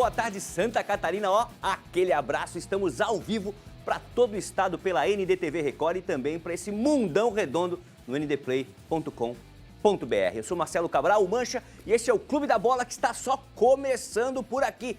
boa tarde Santa Catarina, ó, aquele abraço, estamos ao vivo para todo o estado pela NDTV Record e também para esse mundão redondo no ndplay.com.br. Eu sou Marcelo Cabral, o Mancha, e esse é o Clube da Bola que está só começando por aqui.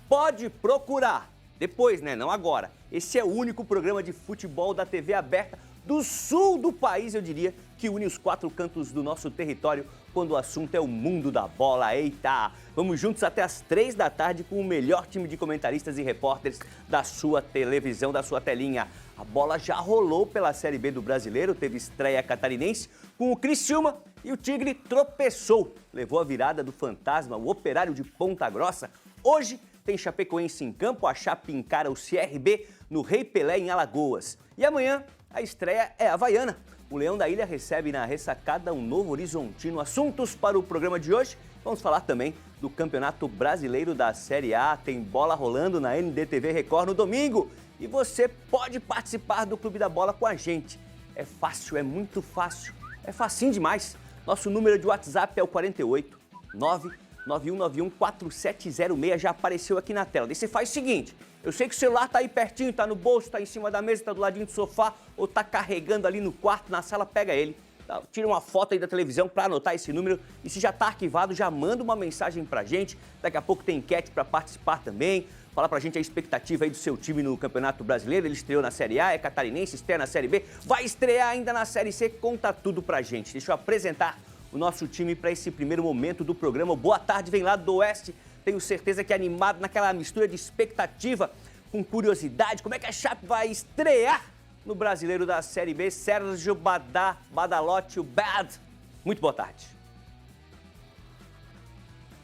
Pode procurar, depois, né, não agora. Esse é o único programa de futebol da TV aberta do sul do país, eu diria, que une os quatro cantos do nosso território quando o assunto é o mundo da bola. Eita! Vamos juntos até as 3 da tarde com o melhor time de comentaristas e repórteres da sua televisão, da sua telinha. A bola já rolou pela Série B do Brasileiro, teve estreia catarinense com o Criciúma e o Tigre tropeçou. Levou a virada do fantasma, o Operário de Ponta Grossa. Hoje tem Chapecoense em campo, a Chape encara o CRB no Rei Pelé em Alagoas. E amanhã a estreia é havaiana. O Leão da Ilha recebe na ressacada um Novo Horizontino. Assuntos para o programa de hoje. Vamos falar também do Campeonato Brasileiro da Série A. Tem bola rolando na NDTV Record no domingo. E você pode participar do Clube da Bola com a gente. É fácil, é muito fácil. É facinho demais. Nosso número de WhatsApp é o 48 99191 4706. Já apareceu aqui na tela. Daí você faz o seguinte. Eu sei que o celular tá aí pertinho, tá no bolso, tá em cima da mesa, tá do ladinho do sofá, ou tá carregando ali no quarto, na sala, pega ele. Tá? Tira uma foto aí da televisão para anotar esse número. E se já tá arquivado, já manda uma mensagem pra gente. Daqui a pouco tem enquete para participar também. Fala pra gente a expectativa aí do seu time no Campeonato Brasileiro. Ele estreou na Série A, é catarinense, estreia na Série B. Vai estrear ainda na Série C, conta tudo pra gente. Deixa eu apresentar o nosso time para esse primeiro momento do programa. Boa tarde, vem lá do Oeste. Tenho certeza que é animado naquela mistura de expectativa com curiosidade. Como é que a Chape vai estrear no Brasileiro da Série B? Sérgio Badalotti, o Bad. Muito boa tarde.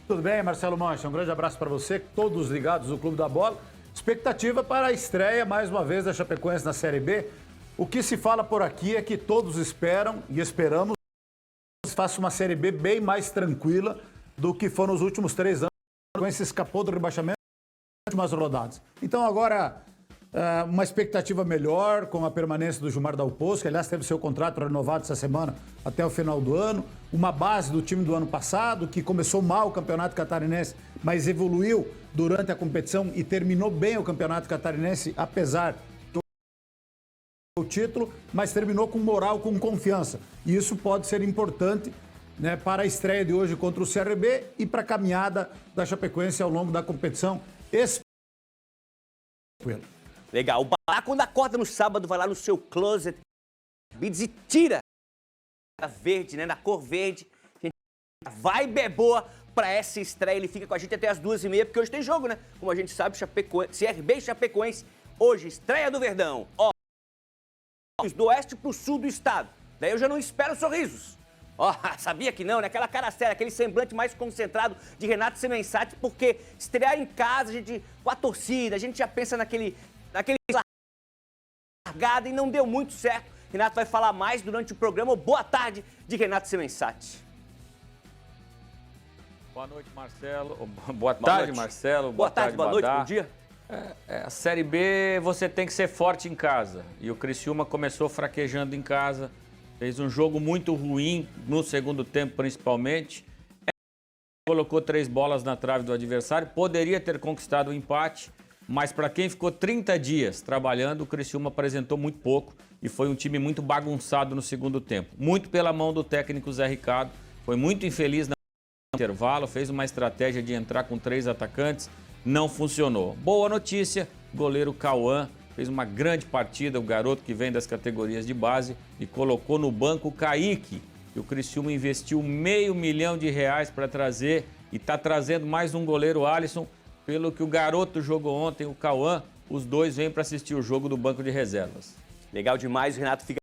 Tudo bem, Marcelo Mancha? Um grande abraço para você, todos ligados no Clube da Bola. Expectativa para a estreia, mais uma vez, da Chapecoense na Série B. O que se fala por aqui é que todos esperam e esperamos que faça uma Série B bem mais tranquila do que foi nos últimos 3 anos. A Chapecoense escapou do rebaixamento nas últimas rodadas. Então agora uma expectativa melhor com a permanência do Gilmar Dalpozo, que aliás teve seu contrato renovado essa semana até o final do ano. Uma base do time do ano passado, que começou mal o Campeonato Catarinense, mas evoluiu durante a competição e terminou bem o Campeonato Catarinense, apesar do título, mas terminou com moral, com confiança. E isso pode ser importante, né, para a estreia de hoje contra o CRB e para a caminhada da Chapecoense ao longo da competição. Legal. O Balá, quando acorda no sábado, vai lá no seu closet e tira a verde, né? Na cor verde. A vibe é boa pra essa estreia. Ele fica com a gente até as 2h30, porque hoje tem jogo, né? Como a gente sabe, CRB e Chapecoense. Hoje, estreia do Verdão. Ó, do oeste pro sul do estado. Daí eu já não espero sorrisos. Ó, sabia que não, né? Aquela cara séria, aquele semblante mais concentrado de Renato Semensati, porque estrear em casa, a gente, com a torcida, a gente já pensa naquele largada e não deu muito certo. Renato vai falar mais durante o programa. Boa tarde de Renato Semensati. Boa noite, Marcelo. Boa tarde, Marcelo. Boa tarde, boa noite, bom dia. A Série B você tem que ser forte em casa. E o Criciúma começou fraquejando em casa. Fez um jogo muito ruim no segundo tempo, principalmente. Colocou 3 bolas na trave do adversário. Poderia ter conquistado o empate, mas para quem ficou 30 dias trabalhando, o Criciúma apresentou muito pouco e foi um time muito bagunçado no segundo tempo. Muito pela mão do técnico Zé Ricardo. Foi muito infeliz no intervalo, fez uma estratégia de entrar com 3 atacantes. Não funcionou. Boa notícia, goleiro Cauã fez uma grande partida, o garoto que vem das categorias de base, e colocou no banco o Kaique, que o Criciúma investiu R$500 mil para trazer, e está trazendo mais um goleiro, Alisson, pelo que o garoto jogou ontem, o Cauã. Os dois vêm para assistir o jogo do banco de reservas. Legal demais, o Renato fica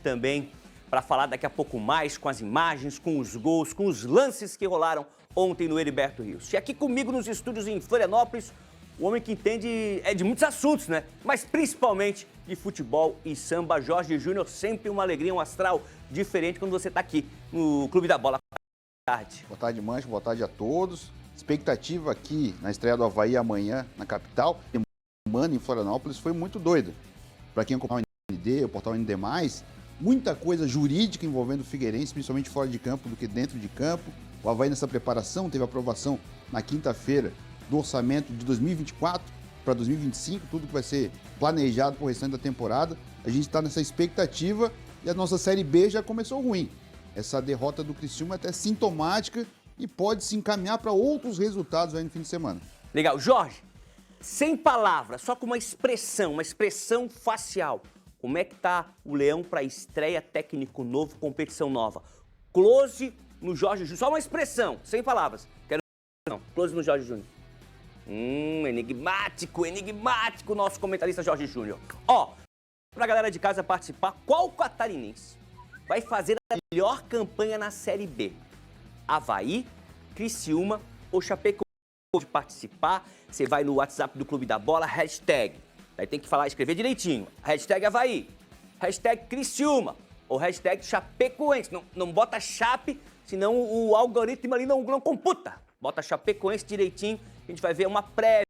também para falar daqui a pouco mais com as imagens, com os gols, com os lances que rolaram ontem no Heriberto Rios. E aqui comigo nos estúdios em Florianópolis, o homem que entende de muitos assuntos, né? Mas principalmente de futebol e samba. Jorge Júnior, sempre uma alegria, um astral diferente quando você está aqui no Clube da Bola. Boa tarde. Boa tarde, Mancha. Boa tarde a todos. Expectativa aqui na estreia do Avaí amanhã na capital, semana em Florianópolis, foi muito doida. Para quem acompanha o ND, o portal ND+, muita coisa jurídica envolvendo o Figueirense, principalmente fora de campo do que dentro de campo. O Avaí nessa preparação teve aprovação na quinta-feira do orçamento de 2024 para 2025, tudo que vai ser planejado para o restante da temporada. A gente está nessa expectativa e a nossa Série B já começou ruim. Essa derrota do Criciúma é até sintomática e pode se encaminhar para outros resultados aí no fim de semana. Legal. Jorge, sem palavras, só com uma expressão facial. Como é que tá o Leão para estreia, técnico novo, competição nova? Close no Jorge Júnior. Só uma expressão, sem palavras. Quero não. Close no Jorge Júnior. Enigmático nosso comentarista Jorge Júnior. Ó, pra galera de casa participar, qual catarinense vai fazer a melhor campanha na Série B? Avaí, Criciúma ou Chapecoense? De participar, você vai no WhatsApp do Clube da Bola, hashtag. Aí tem que falar, escrever direitinho. Hashtag Avaí, hashtag Criciúma ou hashtag Chapecoense. Não bota Chape, senão o algoritmo ali não computa. Bota Chapecoense direitinho, a gente vai ver uma prévia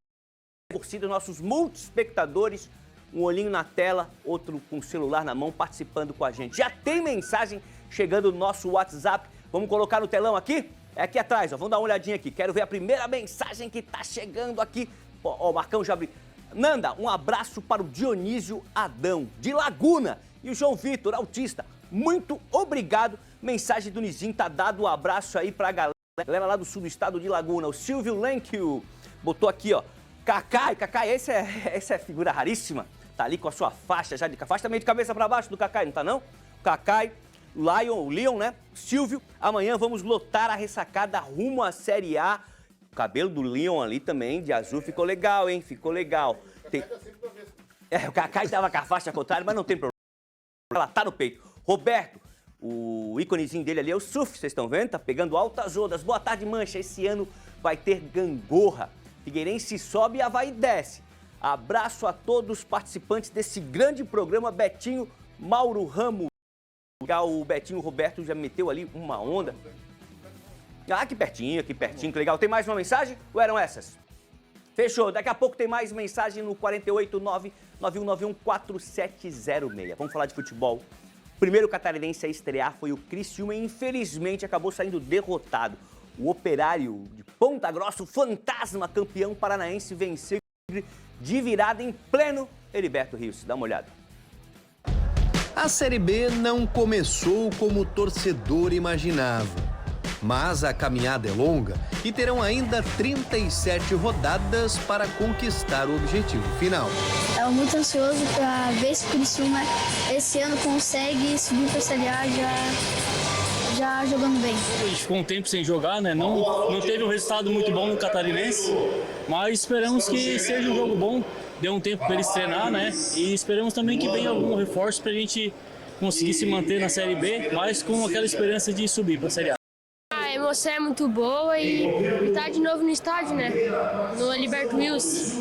torcida dos nossos multiespectadores, um olhinho na tela, outro com o celular na mão, participando com a gente. Já tem mensagem chegando no nosso WhatsApp. Vamos colocar no telão aqui? É aqui atrás, ó. Vamos dar uma olhadinha aqui. Quero ver a primeira mensagem que tá chegando aqui. Ó, o Marcão já abriu. Nanda, um abraço para o Dionísio Adão, de Laguna. E o João Vitor, autista. Muito obrigado. Mensagem do Nizinho, tá dado um abraço aí pra galera lá do sul do estado de Laguna. O Silvio Lenkiu botou aqui, ó. Cacai, essa é figura raríssima. Tá ali com a sua faixa já de faixa também de cabeça pra baixo do Cacai, não tá não? Cacai, Leon, né? Silvio, amanhã vamos lotar a ressacada rumo à Série A. O cabelo do Leon ali também, de azul, ficou legal, hein? Ficou legal. O Cacai tava com a faixa contrária, mas não tem problema. Ela tá no peito. Roberto, o íconezinho dele ali é o Surf, vocês estão vendo? Tá pegando altas ondas. Boa tarde, Mancha. Esse ano vai ter gangorra. Figueirense sobe e Avaí desce. Abraço a todos os participantes desse grande programa. Betinho, Mauro Ramos. O Betinho Roberto já meteu ali uma onda. Ah, que pertinho, que legal. Tem mais uma mensagem ou eram essas? Fechou. Daqui a pouco tem mais mensagem no 489-9191-4706. Vamos falar de futebol. O primeiro catarinense a estrear foi o Criciúma e infelizmente acabou saindo derrotado. O Operário de Ponta Grossa, o fantasma campeão paranaense, venceu de virada em pleno Heriberto Rios. Dá uma olhada. A Série B não começou como o torcedor imaginava. Mas a caminhada é longa e terão ainda 37 rodadas para conquistar o objetivo final. Eu muito ansioso para ver se o Criciúma esse ano consegue subir para a Série A já jogando bem. A gente ficou um tempo sem jogar, né? Não teve um resultado muito bom no Catarinense, mas esperamos que seja um jogo bom. Deu um tempo para eles treinar, né? E esperamos também que venha algum reforço para a gente conseguir se manter na Série B, mas com aquela esperança de subir para a Série A. A emoção é muito boa e estar de novo no estádio, né? No Heriberto Rios.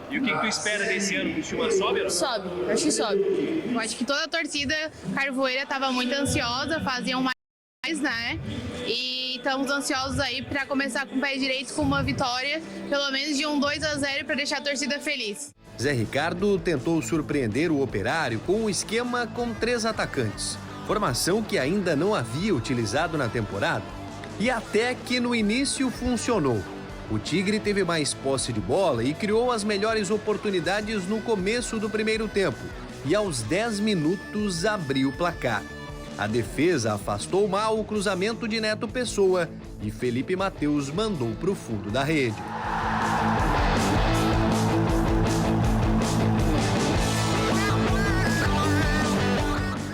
E o que tu espera desse ano? O Criciúma sobe ou não? Sobe, acho que sobe. Eu acho que toda a torcida carvoeira estava muito ansiosa, faziam mais, né? E estamos ansiosos aí para começar com o pé direito com uma vitória, pelo menos de um 2-0 para deixar a torcida feliz. Zé Ricardo tentou surpreender o Operário com um esquema com 3 atacantes, formação que ainda não havia utilizado na temporada. E até que no início funcionou. O Tigre teve mais posse de bola e criou as melhores oportunidades no começo do primeiro tempo. E aos 10 minutos abriu o placar. A defesa afastou mal o cruzamento de Neto Pessoa e Felipe Mateus mandou para o fundo da rede.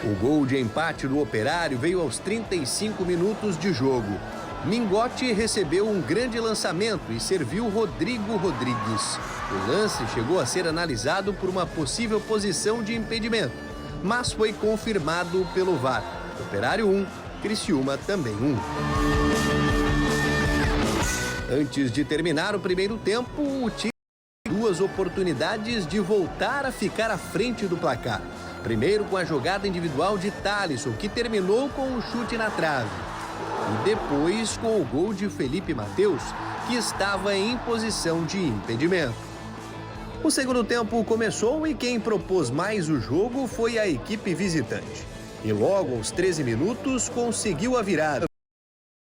O gol de empate do Operário veio aos 35 minutos de jogo. Mingotti recebeu um grande lançamento e serviu Rodrigo Rodrigues. O lance chegou a ser analisado por uma possível posição de impedimento, mas foi confirmado pelo VAR. Operário 1, Criciúma também 1. Antes de terminar o primeiro tempo, o time teve 2 oportunidades de voltar a ficar à frente do placar. Primeiro com a jogada individual de Thalisson, que terminou com um chute na trave. E depois com o gol de Felipe Mateus, que estava em posição de impedimento. O segundo tempo começou e quem propôs mais o jogo foi a equipe visitante. E logo aos 13 minutos conseguiu a virada.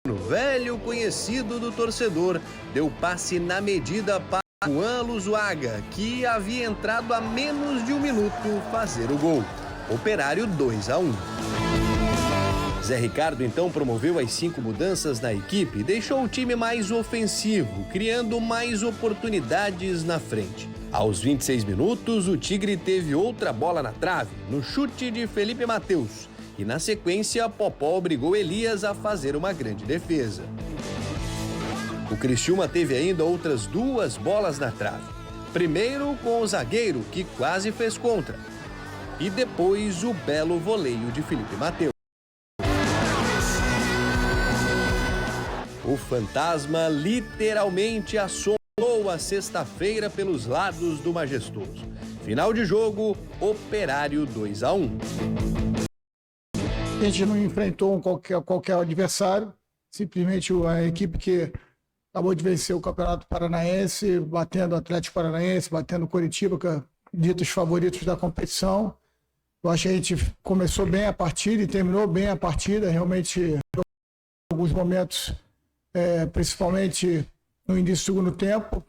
No velho velho conhecido do torcedor deu passe na medida para Juan Luzuaga, que havia entrado há menos de um minuto fazer o gol. Operário 2-1. Zé Ricardo então promoveu as 5 mudanças na equipe e deixou o time mais ofensivo, criando mais oportunidades na frente. Aos 26 minutos, o Tigre teve outra bola na trave, no chute de Felipe Matheus. E na sequência, Popó obrigou Elias a fazer uma grande defesa. O Criciúma teve ainda outras 2 bolas na trave. Primeiro com o zagueiro, que quase fez contra. E depois o belo voleio de Felipe Matheus. O fantasma literalmente assombrou a sexta-feira pelos lados do Majestoso. Final de jogo, Operário 2-1. A gente não enfrentou qualquer adversário, simplesmente a equipe que acabou de vencer o Campeonato Paranaense, batendo o Atlético Paranaense, batendo o Coritiba, que é ditos favoritos da competição. Eu acho que a gente começou bem a partida e terminou bem a partida, realmente em alguns momentos, principalmente no início do segundo tempo,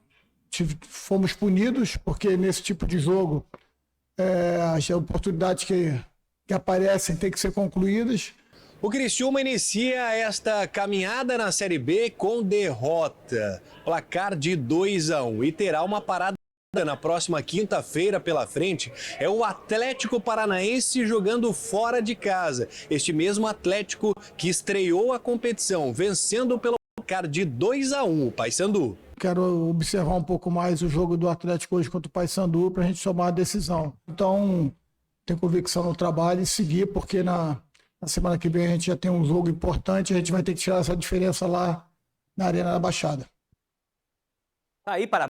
fomos punidos, porque nesse tipo de jogo as oportunidades que aparecem têm que ser concluídas. O Criciúma inicia esta caminhada na Série B com derrota, placar de 2-1, e terá uma parada na próxima quinta-feira pela frente. É o Atlético Paranaense jogando fora de casa. Este mesmo Atlético que estreou a competição, vencendo pelo placar de 2-1 o Paysandu. Quero observar um pouco mais o jogo do Atlético hoje contra o Paysandu para a gente tomar a decisão. Então, tenho convicção no trabalho e seguir, porque na semana que vem a gente já tem um jogo importante, a gente vai ter que tirar essa diferença lá na Arena da Baixada. Aí, parabéns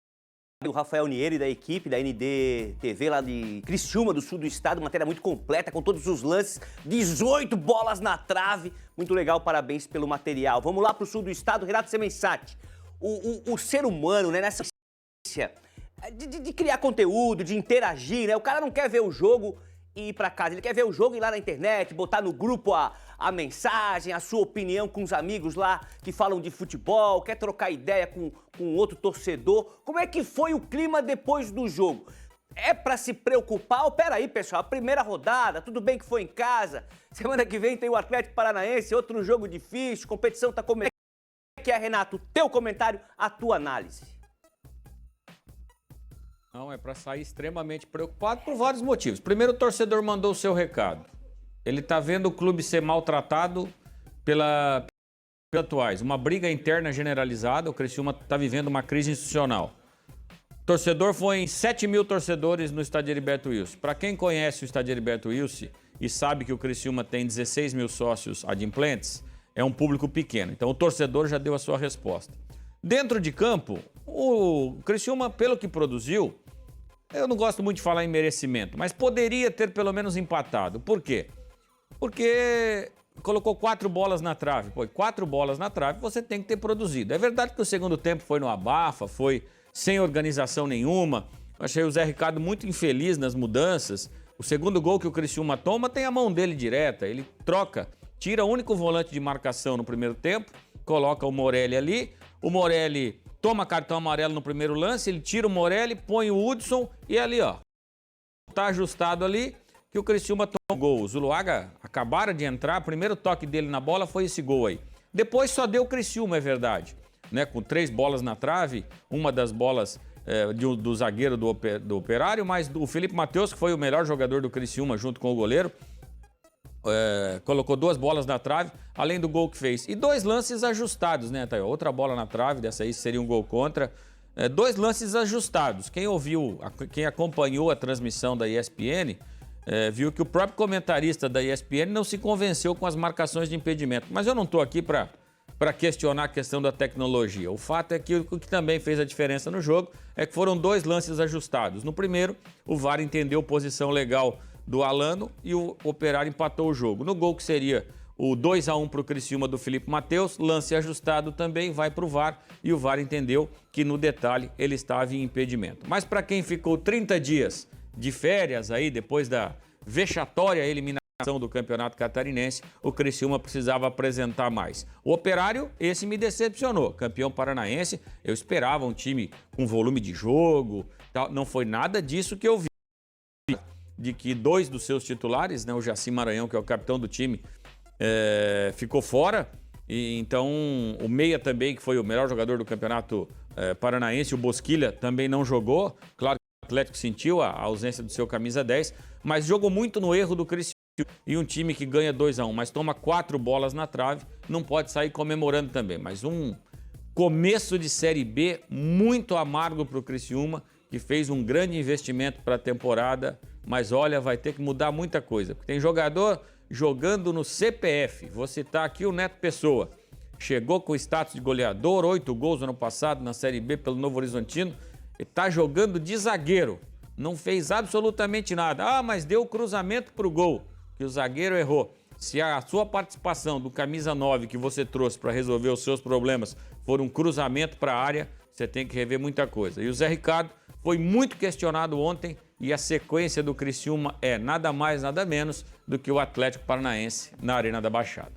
ao Rafael Nieri da equipe da NDTV lá de Criciúma, do sul do estado, matéria muito completa, com todos os lances, 18 bolas na trave, muito legal, parabéns pelo material. Vamos lá para o sul do estado, Renato Semensati. O ser humano, né, nessa de criar conteúdo, de interagir, né, o cara não quer ver o jogo e ir para casa, ele quer ver o jogo e ir lá na internet, botar no grupo a mensagem, a sua opinião com os amigos lá que falam de futebol, quer trocar ideia com outro torcedor. Como é que foi o clima depois do jogo? É para se preocupar? Ou peraí, pessoal, a primeira rodada, tudo bem que foi em casa, semana que vem tem o Atlético Paranaense, outro jogo difícil, competição tá começando. Como é que é, Renato? Teu comentário, a tua análise. Não, é para sair extremamente preocupado por vários motivos. Primeiro, o torcedor mandou o seu recado. Ele está vendo o clube ser maltratado pelos atuais. Uma briga interna generalizada, o Criciúma está vivendo uma crise institucional. O torcedor foi em 7 mil torcedores no estádio Heriberto Wilson. Para quem conhece o estádio Heriberto Wilson e sabe que o Criciúma tem 16 mil sócios adimplentes, é um público pequeno. Então o torcedor já deu a sua resposta. Dentro de campo, o Criciúma, pelo que produziu, eu não gosto muito de falar em merecimento, mas poderia ter pelo menos empatado. Por quê? Porque colocou 4 bolas na trave. Pô, 4 bolas na trave você tem que ter produzido. É verdade que o segundo tempo foi no abafa, foi sem organização nenhuma. Eu achei o Zé Ricardo muito infeliz nas mudanças. O segundo gol que o Criciúma toma tem a mão dele direta. Ele troca, tira o único volante de marcação no primeiro tempo, coloca o Morelli ali. O Morelli toma cartão amarelo no primeiro lance, ele tira o Morelli, põe o Hudson e ali, ó, tá ajustado ali que o Criciúma toma o gol. O Zuluaga acabaram de entrar, o primeiro toque dele na bola foi esse gol aí. Depois só deu o Criciúma, é verdade, né? Com 3 bolas na trave, uma das bolas do zagueiro do Operário, mas o Felipe Matheus, que foi o melhor jogador do Criciúma junto com o goleiro, colocou 2 bolas na trave, além do gol que fez. E 2 lances ajustados, né, Thaio? Outra bola na trave, dessa aí seria um gol contra. 2 lances ajustados. Quem acompanhou a transmissão da ESPN, viu que o próprio comentarista da ESPN não se convenceu com as marcações de impedimento. Mas eu não estou aqui para questionar a questão da tecnologia. O fato é que o que também fez a diferença no jogo é que foram 2 lances ajustados. No primeiro, o VAR entendeu posição legal do Alano e o Operário empatou o jogo. No gol que seria o 2-1 para o Criciúma do Felipe Matheus, lance ajustado também, vai para o VAR e o VAR entendeu que no detalhe ele estava em impedimento. Mas para quem ficou 30 dias de férias aí, depois da vexatória eliminação do Campeonato Catarinense, o Criciúma precisava apresentar mais. O Operário, esse me decepcionou. Campeão paranaense, eu esperava um time com volume de jogo, tal. Não foi nada disso que eu vi. De que 2 dos seus titulares, né, o Jaci Maranhão, que é o capitão do time, ficou fora. E então o Meia também, que foi o melhor jogador do Campeonato Paranaense, o Bosquilha, também não jogou. Claro que o Atlético sentiu a ausência do seu camisa 10, mas jogou muito no erro do Criciúma. E um time que ganha 2-1, mas toma 4 bolas na trave, não pode sair comemorando também. Mas um começo de Série B muito amargo para o Criciúma, que fez um grande investimento para a temporada, mas olha, vai ter que mudar muita coisa. Porque tem jogador jogando no CPF. Vou citar aqui o Neto Pessoa. Chegou com status de goleador, 8 gols no ano passado na Série B pelo Novo Horizontino. E está jogando de zagueiro. Não fez absolutamente nada. Ah, mas deu o cruzamento para o gol, que o zagueiro errou. Se a sua participação do camisa 9 que você trouxe para resolver os seus problemas for um cruzamento para a área, você tem que rever muita coisa. E o Zé Ricardo foi muito questionado ontem e a sequência do Criciúma é nada mais, nada menos do que o Atlético Paranaense na Arena da Baixada.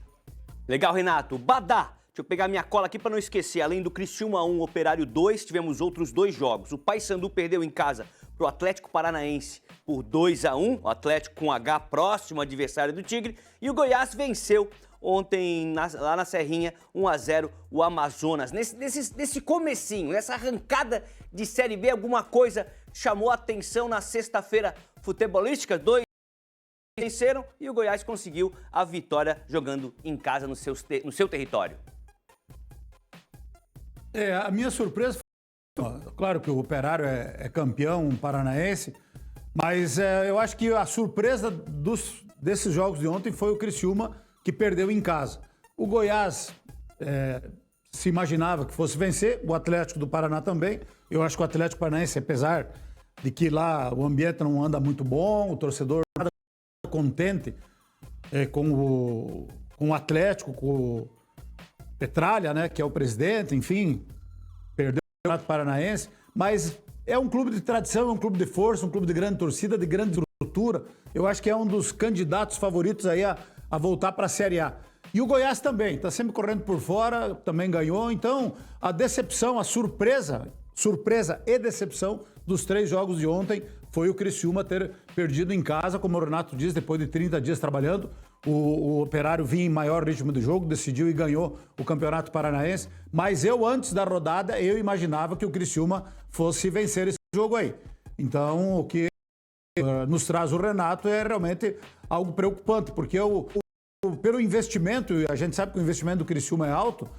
Legal, Renato. Badá! Deixa eu pegar minha cola aqui para não esquecer. Além do Criciúma 1, Operário 2, tivemos outros 2 jogos. O Paysandu perdeu em casa para o Atlético Paranaense por 2-1. O Atlético com H próximo adversário do Tigre. E o Goiás venceu ontem lá na Serrinha 1-0 o Amazonas. Nesse comecinho, nessa arrancada de Série B, alguma coisa chamou a atenção na sexta-feira futebolística? 2 venceram e o Goiás conseguiu a vitória jogando em casa no seu território. A minha surpresa foi, claro que o Operário é campeão paranaense, mas eu acho que a surpresa desses jogos de ontem foi o Criciúma, que perdeu em casa. O Goiás se imaginava que fosse vencer, o Atlético do Paraná também. Eu acho que o Atlético Paranaense, apesar de que lá o ambiente não anda muito bom, o torcedor nada contente com o Atlético, com o Petralha, né, que é o presidente, enfim, perdeu o Campeonato Paranaense, mas é um clube de tradição, é um clube de força, um clube de grande torcida, de grande estrutura. Eu acho que é um dos candidatos favoritos aí a voltar para a Série A. E o Goiás também, está sempre correndo por fora, também ganhou. Então, a decepção, a surpresa e decepção dos 3 jogos de ontem foi o Criciúma ter perdido em casa, como o Renato diz, depois de 30 dias trabalhando. O Operário vinha em maior ritmo de jogo, decidiu e ganhou o Campeonato Paranaense. Mas antes da rodada, eu imaginava que o Criciúma fosse vencer esse jogo aí. Então, o que nos traz o Renato é realmente algo preocupante, porque pelo investimento, e a gente sabe que o investimento do Criciúma é alto,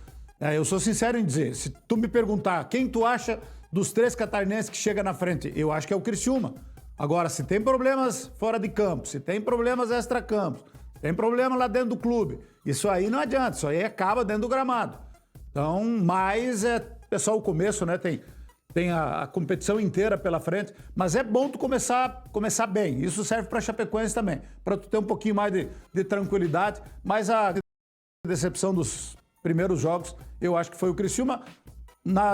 eu sou sincero em dizer, se tu me perguntar quem tu acha dos 3 catarinenses que chega na frente, eu acho que é o Criciúma. Agora, se tem problemas fora de campo, se tem problemas extra-campos, tem problema lá dentro do clube, isso aí não adianta, isso aí acaba dentro do gramado. Então, mas é só o começo, né? Tem a competição inteira pela frente, mas é bom tu começar bem. Isso serve para Chapecoense também, para tu ter um pouquinho mais de tranquilidade. Mas a decepção dos primeiros jogos, eu acho que foi o Criciúma.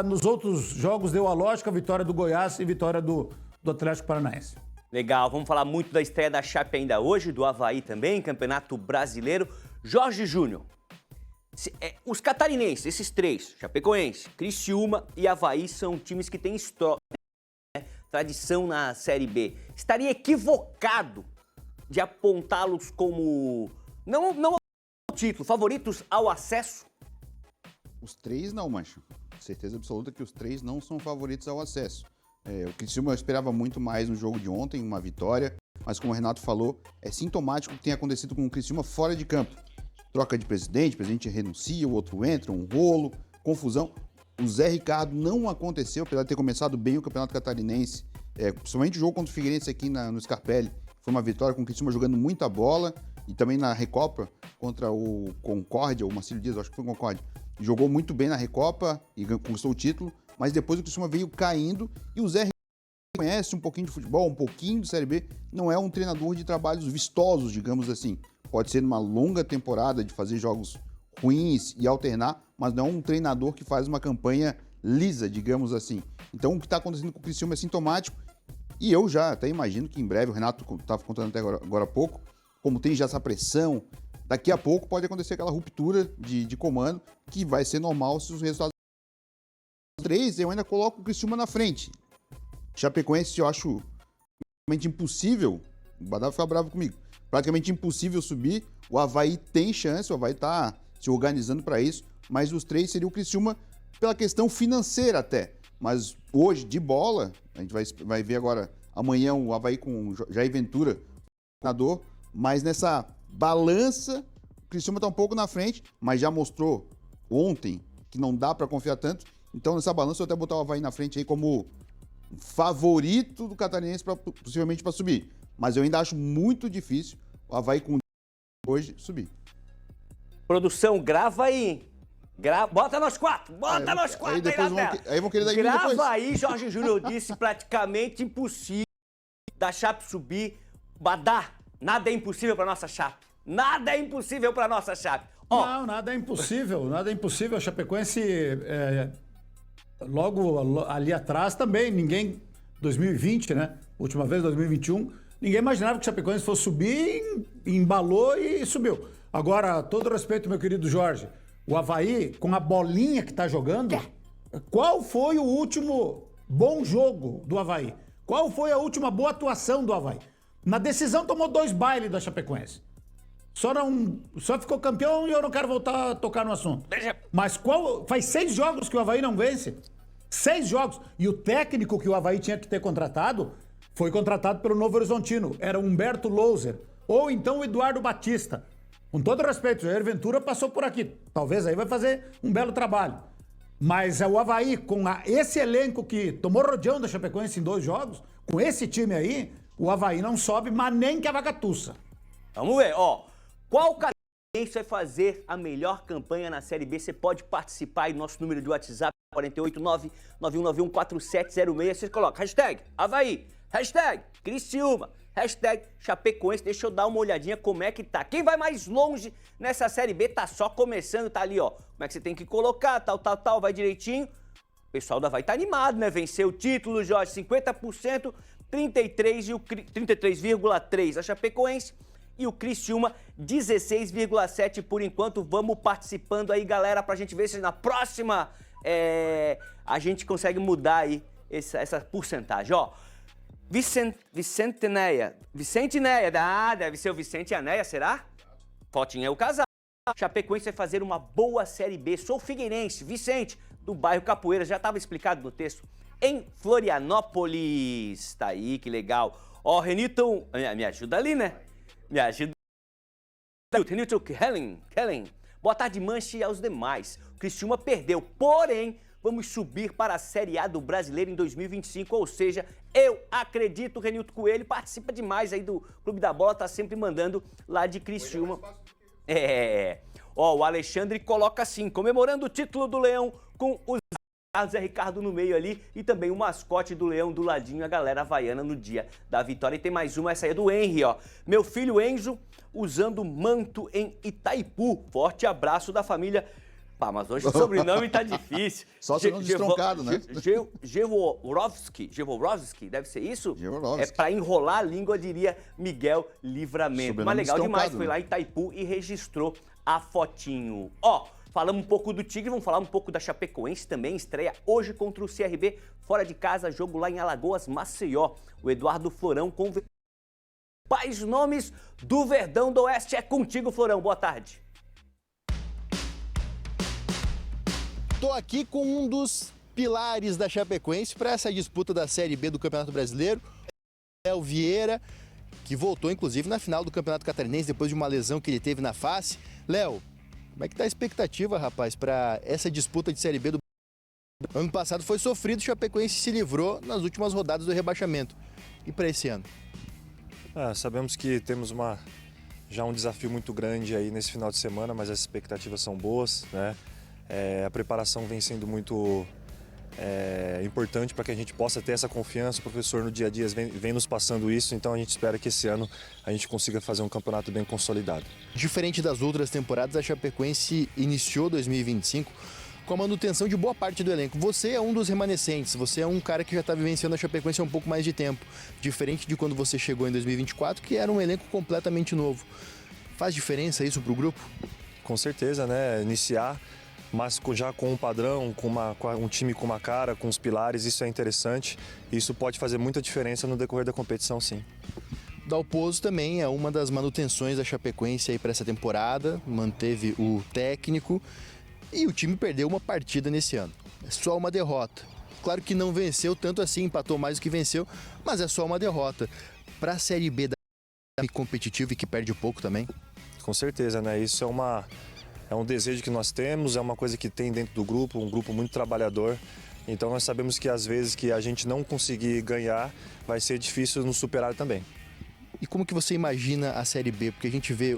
Nos outros jogos deu a lógica, a vitória do Goiás e vitória do Atlético Paranaense. Legal, vamos falar muito da estreia da Chape ainda hoje, do Avaí também, Campeonato Brasileiro. Jorge Júnior, os catarinenses, esses 3, Chapecoense, Criciúma e Avaí, são times que têm história, né? Tradição na Série B. Estaria equivocado de apontá-los como, não ao título, favoritos ao acesso? Os 3 não, Mancha. Certeza absoluta que os 3 não são favoritos ao acesso. O Criciúma eu esperava muito mais no jogo de ontem, uma vitória, mas como o Renato falou, é sintomático o que tem acontecido com o Criciúma fora de campo. Troca de presidente, o presidente renuncia, o outro entra, um rolo, confusão. O Zé Ricardo não aconteceu, apesar de ter começado bem o Campeonato Catarinense, principalmente o jogo contra o Figueirense aqui no Scarpelli. Foi uma vitória com o Criciúma jogando muita bola, e também na Recopa contra o Concórdia, o Marcílio Dias, acho que foi o Concórdia. Jogou muito bem na Recopa e conquistou o título, mas depois o Criciúma veio caindo e o Zé Ricardo conhece um pouquinho de futebol, um pouquinho de Série B, não é um treinador de trabalhos vistosos, digamos assim. Pode ser numa longa temporada de fazer jogos ruins e alternar, mas não é um treinador que faz uma campanha lisa, digamos assim. Então o que está acontecendo com o Criciúma é sintomático e eu já até imagino que em breve, o Renato estava contando até agora há pouco, como tem já essa pressão, daqui a pouco pode acontecer aquela ruptura de comando, que vai ser normal se os resultados 3, eu ainda coloco o Criciúma na frente. Chapecoense eu acho praticamente impossível, o Badal fica bravo comigo, praticamente impossível subir, o Avaí tem chance, o Avaí tá se organizando para isso, mas os 3 seria o Criciúma pela questão financeira até, mas hoje de bola, a gente vai ver agora, amanhã o Avaí com Jair Ventura, treinador, mas nessa balança, o Criciúma tá um pouco na frente, mas já mostrou ontem que não dá para confiar tanto, então nessa balança eu até botar o Avaí na frente aí como favorito do Catarinense possivelmente para subir. Mas eu ainda acho muito difícil o Avaí com hoje subir. Produção, grava aí. Bota nós 4, bota nós 4 aí depois na tela. Aí vão querer dar Grava depois. aí, Jorge Júnior disse, praticamente impossível da Chape subir. Badá, nada é impossível para nossa Chape. Nada é impossível para nossa Chape. Não, nada é impossível, nada é impossível. A Chapecoense, logo ali atrás também, ninguém, 2020, né? Última vez, 2021, ninguém imaginava que o Chapecoense fosse subir, embalou e subiu. Agora, todo respeito, meu querido Jorge, o Avaí, com a bolinha que tá jogando, qual foi o último bom jogo do Avaí? Qual foi a última boa atuação do Avaí? Na decisão tomou 2 bailes da Chapecoense. Só ficou campeão e eu não quero voltar a tocar no assunto. Mas faz 6 jogos que o Avaí não vence? 6 jogos. E o técnico que o Avaí tinha que ter contratado foi contratado pelo Novo Horizontino. Era o Humberto Louser. Ou então o Eduardo Batista. Com todo respeito, o Jair Ventura passou por aqui. Talvez aí vai fazer um belo trabalho. Mas é o Avaí, com esse elenco que tomou rodeão da Chapecoense em 2 jogos, com esse time aí, o Avaí não sobe, mas nem que a vaca tussa. Vamos ver, qual catarinense vai fazer a melhor campanha na Série B? Você pode participar aí, nosso número de WhatsApp, 489-9191-4706. Você coloca hashtag Avaí, hashtag Criciúma, hashtag Chapecoense. Deixa eu dar uma olhadinha como é que tá. Quem vai mais longe nessa Série B tá só começando, tá ali, Como é que você tem que colocar, tal, vai direitinho. O pessoal da Avaí tá animado, né? Venceu o título, Jorge, 50%, 33,3% a Chapecoense. E o Criciúma, 16,7% por enquanto. Vamos participando aí, galera, pra gente ver se na próxima a gente consegue mudar aí essa porcentagem, Vicente Neia, deve ser o Vicente e a Neia, será? Fotinho é o casal. Chapecoense vai fazer uma boa Série B. Sou figueirense, Vicente, do bairro Capoeira, já estava explicado no texto, em Florianópolis. Tá aí, que legal. Renilton, me ajuda ali, né? Me ajuda. Renilton Kellen. Boa tarde, Manche, e aos demais. O Criciúma perdeu, porém, vamos subir para a Série A do Brasileiro em 2025, ou seja, eu acredito, Renilton Coelho participa demais aí do Clube da Bola, tá sempre mandando lá de Criciúma. O Alexandre coloca assim, comemorando o título do Leão com os Zé Ricardo no meio ali e também o mascote do Leão do ladinho, a galera havaiana no dia da vitória. E tem mais uma, essa aí é do Henry, Meu filho Enzo usando manto em Itaipu. Forte abraço da família. Mas hoje o sobrenome tá difícil. Só se não destroncado, né? Jevorovski, deve ser isso? Jevorovski. É pra enrolar a língua, diria Miguel Livramento. Sobrenome Mas legal demais, né? foi lá em Itaipu e registrou a fotinho. Falamos um pouco do Tigre, vamos falar um pouco da Chapecoense também. Estreia hoje contra o CRB, fora de casa, jogo lá em Alagoas, Maceió. O Eduardo Florão com pais nomes do Verdão do Oeste. É contigo, Florão. Boa tarde. Tô aqui com um dos pilares da Chapecoense para essa disputa da Série B do Campeonato Brasileiro, Léo Vieira, que voltou inclusive na final do Campeonato Catarinense depois de uma lesão que ele teve na face. Léo, como é que tá a expectativa, rapaz, para essa disputa de Série B do ano passado? Foi sofrido, o Chapecoense se livrou nas últimas rodadas do rebaixamento. E para esse ano? Sabemos que temos já um desafio muito grande aí nesse final de semana, mas as expectativas são boas, né? A preparação vem sendo muito importante para que a gente possa ter essa confiança. O professor no dia a dia vem nos passando isso, então a gente espera que esse ano a gente consiga fazer um campeonato bem consolidado. Diferente das outras temporadas, a Chapecoense iniciou 2025 com a manutenção de boa parte do elenco. Você é um dos remanescentes, você é um cara que já está vivenciando a Chapecoense há um pouco mais de tempo, diferente de quando você chegou em 2024, que era um elenco completamente novo. Faz diferença isso para o grupo? Com certeza, né? Iniciar, mas já com um padrão, com um time com uma cara, com os pilares, isso é interessante. Isso pode fazer muita diferença no decorrer da competição, sim. Dalpozo também é uma das manutenções da Chapecoense aí para essa temporada, manteve o técnico e o time perdeu uma partida nesse ano. É só uma derrota. Claro que não venceu tanto assim, empatou mais do que venceu, mas é só uma derrota. Para a Série B da competitiva e que perde pouco também? Com certeza, né? Isso é um desejo que nós temos, é uma coisa que tem dentro do grupo, um grupo muito trabalhador. Então nós sabemos que às vezes que a gente não conseguir ganhar, vai ser difícil nos superar também. E como que você imagina a Série B? Porque a gente vê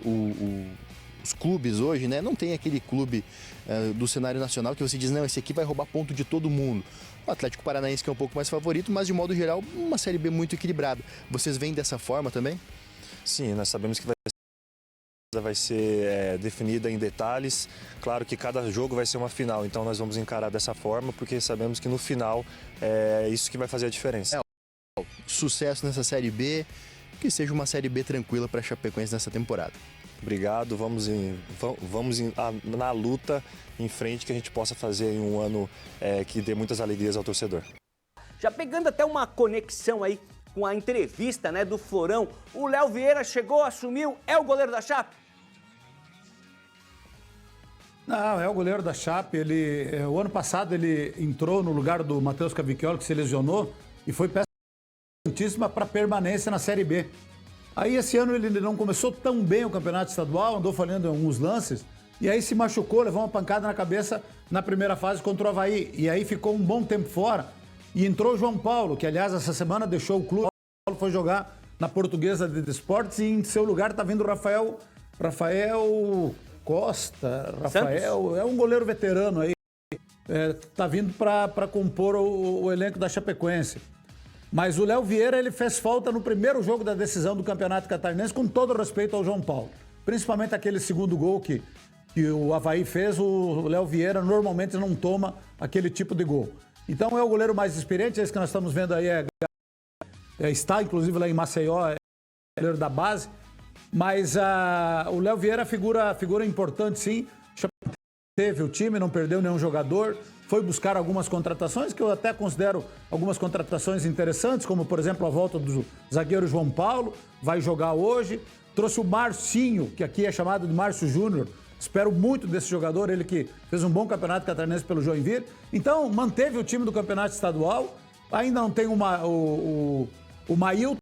os clubes hoje, né? Não tem aquele clube do cenário nacional que você diz, não, esse aqui vai roubar ponto de todo mundo. O Atlético Paranaense que é um pouco mais favorito, mas de modo geral, uma Série B muito equilibrada. Vocês veem dessa forma também? Sim, nós sabemos que vai ser definida em detalhes. Claro que cada jogo vai ser uma final, então nós vamos encarar dessa forma, porque sabemos que no final é isso que vai fazer a diferença. Sucesso nessa Série B, que seja uma Série B tranquila para a Chapecoense nessa temporada. Obrigado, vamos na luta em frente, que a gente possa fazer em um ano que dê muitas alegrias ao torcedor. Já pegando até uma conexão aí com a entrevista, né, do Florão, o Léo Vieira chegou, assumiu, é o goleiro da Chape? Não, é o goleiro da Chape. O ano passado ele entrou no lugar do Matheus Cavicchioli, que se lesionou, e foi peça importantíssima para permanência na Série B. Aí esse ano ele não começou tão bem o campeonato estadual, andou falhando em alguns lances, e aí se machucou, levou uma pancada na cabeça na primeira fase contra o Avaí, e aí ficou um bom tempo fora, e entrou o João Paulo, que aliás essa semana deixou o clube, o Paulo foi jogar na Portuguesa de Desportes, e em seu lugar está vindo o Rafael Costa, Rafael, é um goleiro veterano aí, tá vindo para compor o elenco da Chapecoense. Mas o Léo Vieira, ele fez falta no primeiro jogo da decisão do Campeonato Catarinense, com todo respeito ao João Paulo. Principalmente aquele segundo gol que o Avaí fez, o Léo Vieira normalmente não toma aquele tipo de gol. Então é o goleiro mais experiente, esse que nós estamos vendo aí está inclusive lá em Maceió, é o goleiro da base. Mas o Léo Vieira é figura importante, sim. Teve o time, não perdeu nenhum jogador. Foi buscar algumas contratações, que eu até considero algumas contratações interessantes, como, por exemplo, a volta do zagueiro João Paulo, vai jogar hoje. Trouxe o Marcinho, que aqui é chamado de Márcio Júnior. Espero muito desse jogador, ele que fez um bom campeonato catarinense pelo Joinville. Então, manteve o time do campeonato estadual. Ainda não tem o Maílton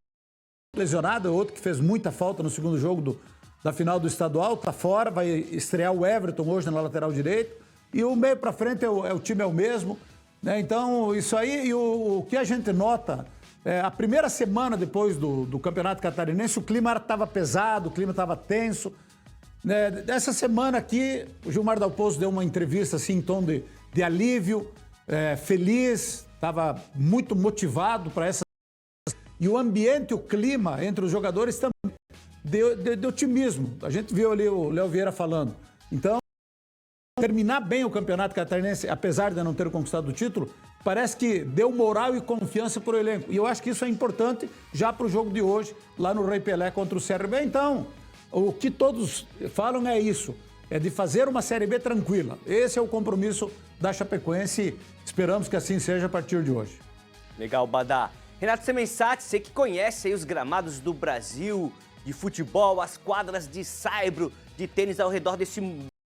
lesionado, é outro que fez muita falta no segundo jogo da final do estadual, está fora, vai estrear o Everton hoje na lateral direito. E o meio para frente, o time é o mesmo, né? Então, isso aí, e o que a gente nota, a primeira semana depois do Campeonato Catarinense, o clima estava pesado, o clima estava tenso. Né? Essa semana aqui, o Gilmar Dalpozo deu uma entrevista assim, em tom de alívio, feliz, estava muito motivado para essa. E o ambiente, o clima entre os jogadores também de otimismo. A gente viu ali o Léo Vieira falando. Então, terminar bem o Campeonato Catarinense, apesar de não ter conquistado o título, parece que deu moral e confiança para o elenco. E eu acho que isso é importante já para o jogo de hoje, lá no Rei Pelé contra o CRB. Então, o que todos falam é isso, é de fazer uma Série B tranquila. Esse é o compromisso da Chapecoense e esperamos que assim seja a partir de hoje. Legal, Badá. Renato Semensati, você que conhece aí os gramados do Brasil, de futebol, as quadras de saibro, de tênis ao redor desse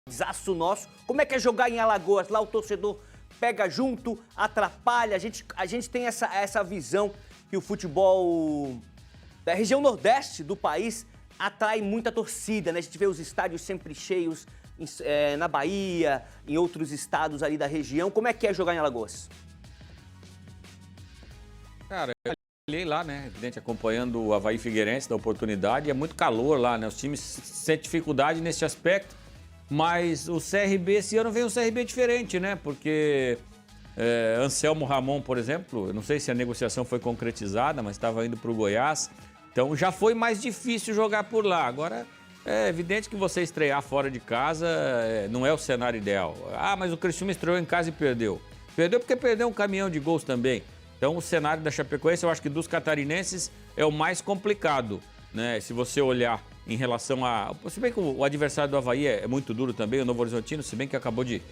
desaço nosso. Como é que é jogar em Alagoas? Lá o torcedor pega junto, atrapalha. A gente tem essa visão que o futebol da região nordeste do país atrai muita torcida, né? A gente vê os estádios sempre cheios na Bahia, em outros estados ali da região. Como é que é jogar em Alagoas? Cara, eu olhei lá, né, evidente, acompanhando o Avaí Figueirense da oportunidade, é muito calor lá, né, os times sentem dificuldade nesse aspecto, mas o CRB esse ano vem um CRB diferente, né, porque Anselmo Ramon, por exemplo, eu não sei se a negociação foi concretizada, mas estava indo para o Goiás, então já foi mais difícil jogar por lá. Agora É evidente que você estrear fora de casa não é o cenário ideal. Ah, mas o Criciúma estreou em casa e perdeu. Perdeu porque perdeu um caminhão de gols também. Então o cenário da Chapecoense, eu acho que dos catarinenses é o mais complicado, né? Se você olhar em relação a... Se bem que o adversário do Avaí é muito duro também, o Novo Horizontino, se bem que acabou de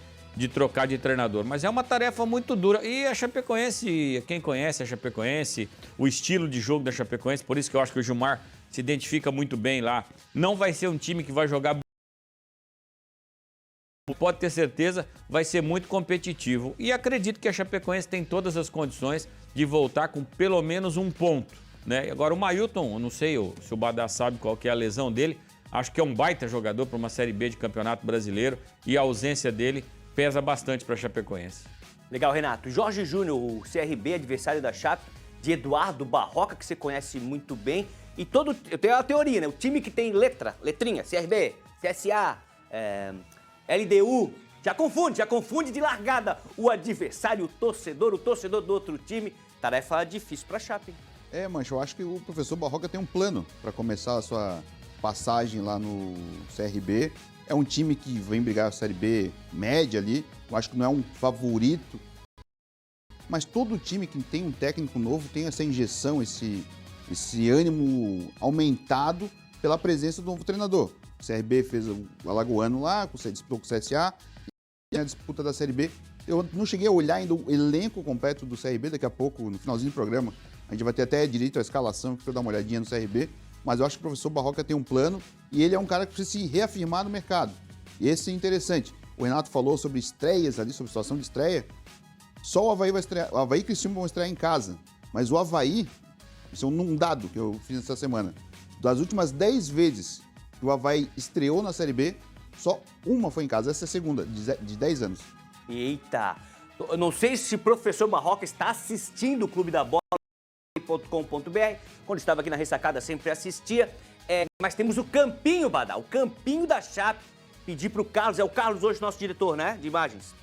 trocar de treinador. Mas é uma tarefa muito dura. E a Chapecoense, quem conhece a Chapecoense, o estilo de jogo da Chapecoense, por isso que eu acho que o Gilmar se identifica muito bem lá. Não vai ser um time que vai jogar... Pode ter certeza, vai ser muito competitivo. E acredito que a Chapecoense tem todas as condições de voltar com pelo menos um ponto, né? Agora o Mailton, eu não sei se o Badá sabe qual que é a lesão dele, acho que é um baita jogador para uma Série B de Campeonato Brasileiro e a ausência dele pesa bastante para a Chapecoense. Legal, Renato. Jorge Júnior, o CRB, adversário da Chape, de Eduardo Barroca, que você conhece muito bem. E eu tenho a teoria, né? O time que tem letrinha, CRB, CSA, LDU, já confunde de largada o adversário, o torcedor do outro time. Tarefa difícil para a Chape. Mancha, eu acho que o professor Barroca tem um plano para começar a sua passagem lá no CRB. É um time que vem brigar a Série B média ali. Eu acho que não é um favorito. Mas todo time que tem um técnico novo tem essa injeção, esse ânimo aumentado pela presença do novo treinador. O CRB fez o Alagoano lá, disputou com o CSA, e a disputa da Série B. Eu não cheguei a olhar ainda o elenco completo do CRB, daqui a pouco, no finalzinho do programa, a gente vai ter até direito à escalação, para eu dar uma olhadinha no CRB, mas eu acho que o professor Barroca tem um plano e ele é um cara que precisa se reafirmar no mercado. E esse é interessante. O Renato falou sobre estreias ali, sobre situação de estreia. Só o Avaí vai estrear, o Avaí e o Criciúma vão estrear em casa, mas o Avaí, isso é um dado que eu fiz essa semana, das últimas 10 vezes que o Avaí estreou na Série B, só uma foi em casa, essa é a segunda, de 10 anos. Eita! Eu não sei se o professor Barroca está assistindo o Clube da Bola.com.br. Quando estava aqui na Ressacada, sempre assistia. Mas temos o Campinho, Badá, o Campinho da Chape. Pedir para o Carlos, é o Carlos hoje nosso diretor, né, de imagens,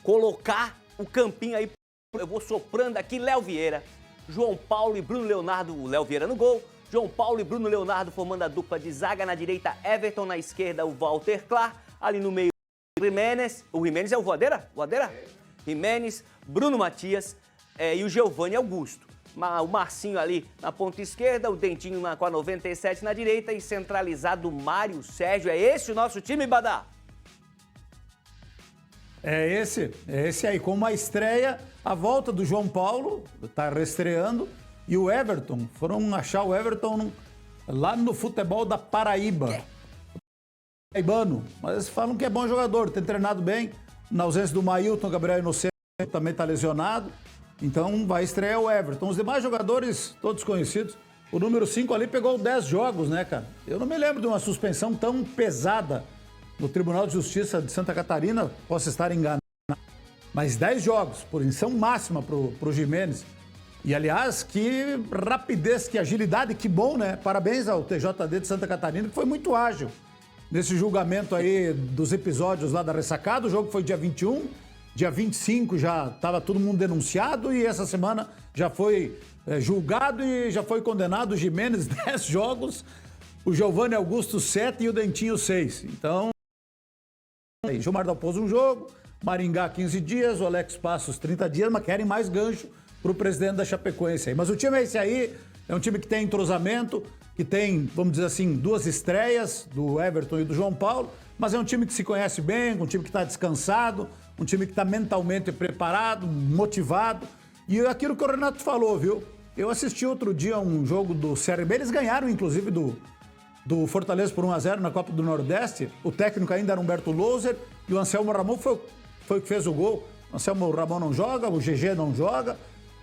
colocar o Campinho aí. Eu vou soprando aqui, Léo Vieira, João Paulo e Bruno Leonardo, o Léo Vieira no gol. João Paulo e Bruno Leonardo formando a dupla de zaga, na direita Everton, na esquerda o Walter Clar, ali no meio o Jimenez é o Voadeira? Jimenez, Bruno Matias e o Giovanni Augusto. O Marcinho ali na ponta esquerda, o Dentinho com a 97 na direita e centralizado o Mário Sérgio. É esse o nosso time, Badá? É esse aí, com uma estreia, a volta do João Paulo, tá reestreando, e o Everton, foram achar o Everton lá no futebol da Paraíba. Paraibano, mas eles falam que é bom jogador, tem treinado bem, na ausência do Mailton, Gabriel Inocente também tá lesionado, então vai estrear o Everton. Os demais jogadores, todos conhecidos, o número 5 ali pegou 10 jogos, né, cara? Eu não me lembro de uma suspensão tão pesada no Tribunal de Justiça de Santa Catarina, posso estar enganado, mas 10 jogos, punição máxima pro Jimenez. E, aliás, que rapidez, que agilidade, que bom, né? Parabéns ao TJD de Santa Catarina, que foi muito ágil nesse julgamento aí dos episódios lá da Ressacada. O jogo foi dia 21, dia 25 já estava todo mundo denunciado e essa semana já foi julgado e já foi condenado o Jimenez 10 jogos, o Giovanni Augusto 7 e o Dentinho 6. Então, Gilmar Dalpozo um jogo, Maringá 15 dias, o Alex Passos 30 dias, mas querem mais gancho para o presidente da Chapecoense aí. Mas o time é esse aí, é um time que tem entrosamento, que tem, vamos dizer assim, 2 estreias do Everton e do João Paulo, mas é um time que se conhece bem, um time que está descansado, um time que está mentalmente preparado, motivado. E aquilo que o Renato falou, viu? Eu assisti outro dia um jogo do CRB, eles ganharam, inclusive, do Fortaleza por 1-0 na Copa do Nordeste. O técnico ainda era Humberto Louser e o Anselmo Ramon foi o que fez o gol. O Anselmo Ramon não joga, o GG não joga.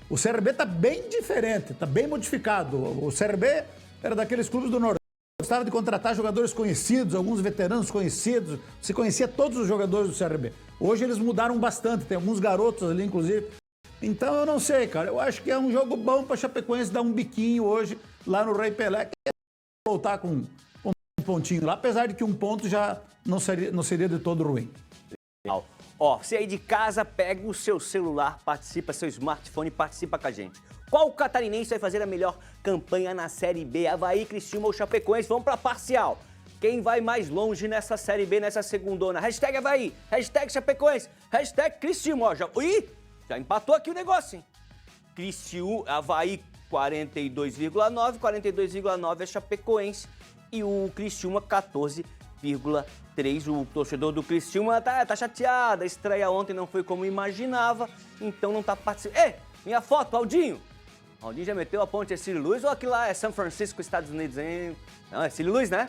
O CRB está bem diferente, está bem modificado. O CRB era daqueles clubes do Nordeste, gostava de contratar jogadores conhecidos, alguns veteranos conhecidos. Você conhecia todos os jogadores do CRB. Hoje eles mudaram bastante, tem alguns garotos ali, inclusive. Então eu não sei, cara. Eu acho que é um jogo bom para a Chapecoense dar um biquinho hoje lá no Rei Pelé, que é voltar com um pontinho lá, apesar de que um ponto já não seria de todo ruim. Ó, você aí de casa, pega o seu celular, participa, seu smartphone, participa com a gente. Qual catarinense vai fazer a melhor campanha na Série B? Avaí, Criciúma ou Chapecoense? Vamos para parcial. Quem vai mais longe nessa Série B, nessa segundona? Hashtag Avaí, hashtag Chapecoense, hashtag Criciúma. Ó, já empatou aqui o negócio, hein? Criciúma, Avaí 42,9, 42,9 é Chapecoense e o Criciúma 14,3. O torcedor do Criciúma tá chateado, a estreia ontem não foi como imaginava, então não tá participando. Ei, minha foto, Aldinho! Aldinho já meteu a ponte, é Cílio Luiz ou aquilo lá é São Francisco, Estados Unidos, hein? Não, é Cílio Luiz, né?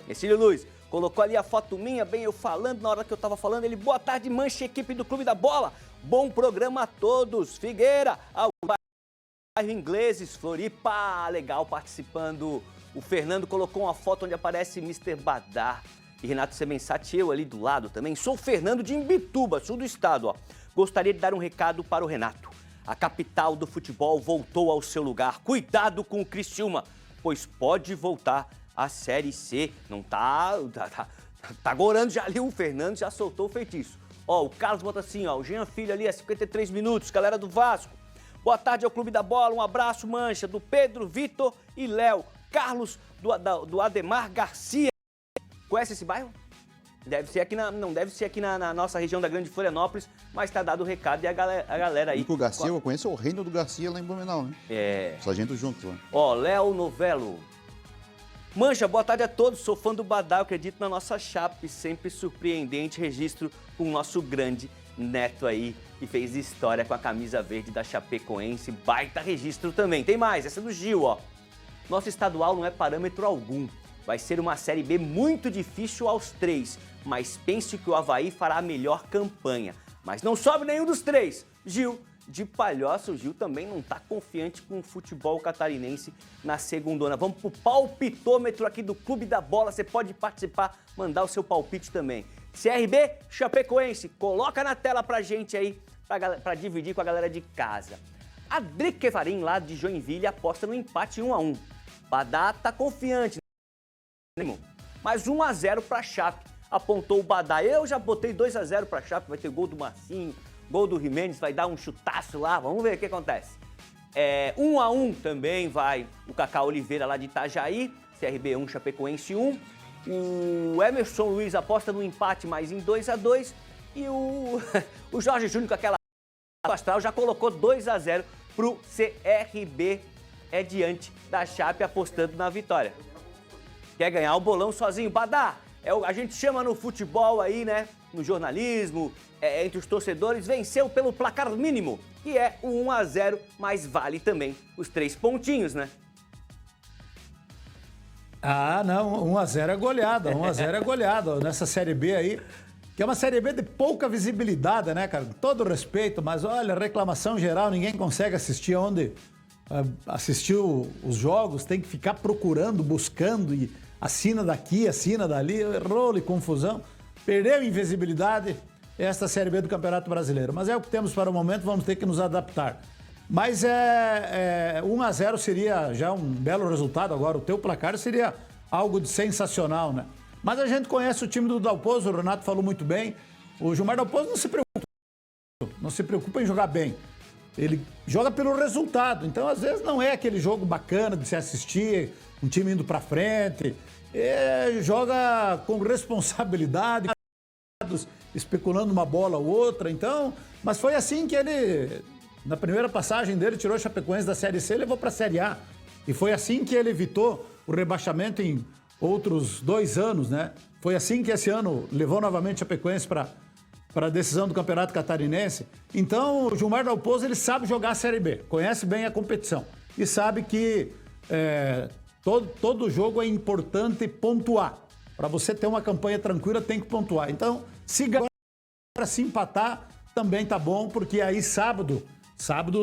É Cílio Luiz. Colocou ali a foto minha, bem eu falando, na hora que eu tava falando, ele, boa tarde, Mancha, equipe do Clube da Bola. Bom programa a todos. Figueira, ao bairro Ingleses, Floripa, legal, participando. O Fernando colocou uma foto onde aparece Mr. Badar e Renato Semensati, eu ali do lado também. Sou o Fernando de Imbituba, sul do estado, ó. Gostaria de dar um recado para o Renato. A capital do futebol voltou ao seu lugar. Cuidado com o Criciúma, pois pode voltar à Série C. Não tá gorando já ali, o Fernando já soltou o feitiço. Ó, o Carlos bota assim, ó, o Jean Filho ali, 53 minutos, galera do Vasco. Boa tarde ao Clube da Bola, um abraço, Mancha, do Pedro, Vitor e Léo. Carlos, do Ademar Garcia. Conhece esse bairro? Deve ser aqui não deve ser aqui na nossa região da Grande Florianópolis, mas tá dado o recado e a galera aí. O Garcia, eu conheço o Reino do Garcia lá em Blumenau, né? É. Sargento juntos lá. Ó, Léo Novello. Mancha, boa tarde a todos, sou fã do Badá, eu acredito na nossa Chape, sempre surpreendente registro com o nosso grande Neto aí, que fez história com a camisa verde da Chapecoense, baita registro também. Tem mais, essa é do Gil, ó. Nosso estadual não é parâmetro algum, vai ser uma Série B muito difícil aos 3, mas pense que o Avaí fará a melhor campanha. Mas não sobe nenhum dos 3. Gil, de Palhoça, o Gil também não tá confiante com o futebol catarinense na segundona. Vamos pro palpitômetro aqui do Clube da Bola, você pode participar, mandar o seu palpite também. CRB, Chapecoense, coloca na tela pra gente aí, pra dividir com a galera de casa. Adrique Kevarim, lá de Joinville, aposta no empate 1-1. Badá tá confiante, né? Mas 1-0 pra Chape. Apontou o Badá. Eu já botei 2-0 pra Chape, vai ter gol do Marcinho, gol do Jimenez, vai dar um chutaço lá, vamos ver o que acontece. 1-1 também vai o Cacá Oliveira lá de Itajaí, CRB 1, Chapecoense 1. O Emerson Luiz aposta no empate, mas em 2-2. E o Jorge Júnior com aquela astral já colocou 2-0 pro CRB, diante da Chape, apostando na vitória. Quer ganhar o bolão sozinho, Badá? A gente chama no futebol aí, né? No jornalismo, entre os torcedores, venceu pelo placar mínimo, que é o 1-0, mas vale também os 3 pontinhos, né? Ah, não, 1-0 é goleada, 1-0 é goleada nessa Série B aí, que é uma Série B de pouca visibilidade, né, cara? Com todo respeito, mas olha, reclamação geral, ninguém consegue assistir onde assistiu os jogos, tem que ficar procurando, buscando e assina daqui, assina dali, rolo e confusão. Perdeu invisibilidade esta Série B do Campeonato Brasileiro. Mas é o que temos para o momento, vamos ter que nos adaptar. Mas 1-0 seria já um belo resultado. Agora, o teu placar seria algo de sensacional, né? Mas a gente conhece o time do Dalpozo, o Renato falou muito bem. O Gilmar Dalpozo não se preocupa em jogar bem. Ele joga pelo resultado. Então, às vezes, não é aquele jogo bacana de se assistir, um time indo pra frente. Joga com responsabilidade, especulando uma bola ou outra. Então, mas foi assim que ele, na primeira passagem dele, tirou o Chapecoense da Série C e levou pra Série A. E foi assim que ele evitou o rebaixamento em outros 2 anos, né? Foi assim que esse ano levou novamente o Chapecoense para a decisão do Campeonato Catarinense. Então, o Gilmar Dalpozo, ele sabe jogar a Série B, conhece bem a competição e sabe que todo jogo é importante pontuar. Para você ter uma campanha tranquila, tem que pontuar. Então, se empatar, também tá bom, porque aí sábado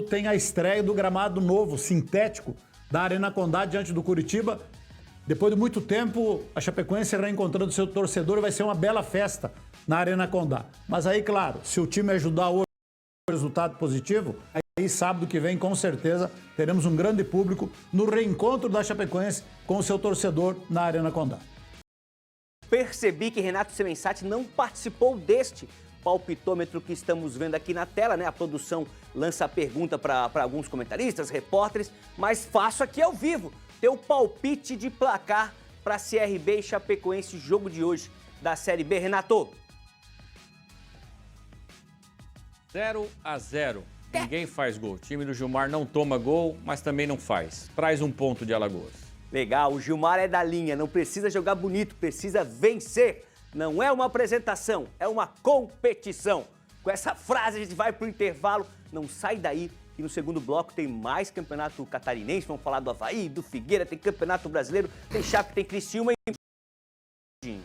tem a estreia do gramado novo, sintético, da Arena Condá diante do Curitiba. Depois de muito tempo, a Chapecoense reencontrando seu torcedor, vai ser uma bela festa na Arena Condá. Mas aí, claro, se o time ajudar hoje o resultado positivo, aí sábado que vem, com certeza, teremos um grande público no reencontro da Chapecoense com o seu torcedor na Arena Condá. Percebi que Renato Semensati não participou deste palpitômetro que estamos vendo aqui na tela, né? A produção lança a pergunta para alguns comentaristas, repórteres, mas faço aqui ao vivo. Teu palpite de placar para CRB e Chapecoense, jogo de hoje da Série B, Renato. 0-0. Ninguém faz gol. O time do Gilmar não toma gol, mas também não faz. Traz um ponto de Alagoas. Legal, o Gilmar é da linha, não precisa jogar bonito, precisa vencer. Não é uma apresentação, é uma competição. Com essa frase a gente vai pro intervalo, não sai daí. E no segundo bloco tem mais campeonato catarinense, vamos falar do Avaí, do Figueira, tem campeonato brasileiro, tem Chape, tem Criciúma e...